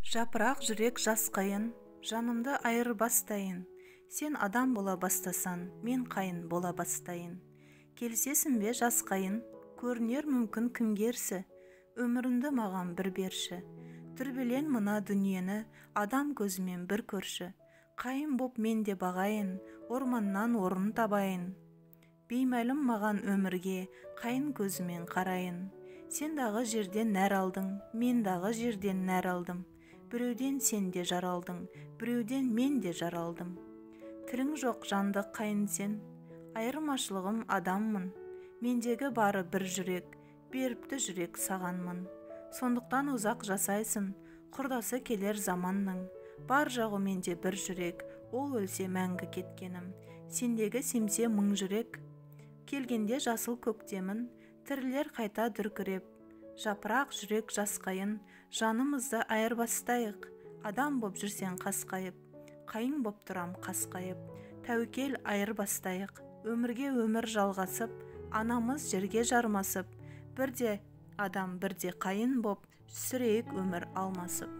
Жапырақ жүрек жас қайын, жанымды айырбастайын. Сен адам бола бастасан, мен қайын бола бастайын. Келсесің бе жас қайын, көрінер мүмкін кімгерсі, өміріңді маған бір берші. Түрбелен мына дүниені адам көзімен бір көрші. Қайын боп мен де бағайын, орманнан орын табайын. Беймәлім маған өмірге, қайын көзімен қарайын. Сен дағы жерден нәр алдың, мен дағы жерден нәр алдым. Біреуден сен де жаралдың, біреуден мен де жаралдым. Тілің жоқ жанды қайын сен, айырмашылығым адаммын. Мендегі бары бір жүрек, беріпті жүрек сағанмын. Сондықтан ұзақ жасайсың, құрдасы келер заманның. Бар жағу менде бір жүрек, ол өлсе мәңгі кеткенім. Сендегі семсе мың жүрек, келгенде жасыл көктемін, тірілер қайта дүркіреп. Жапырақ жүрек жас қайын, жанымызды айырбастайық. Адам боп жүрсең қасқайып, қайын боп тұрам қасқайып. Тәуекел айырбастайық, өмірге өмір жалғасып, анамыз жерге жармасып, бірде адам бірде қайын боп сүрейік өмір алмасып.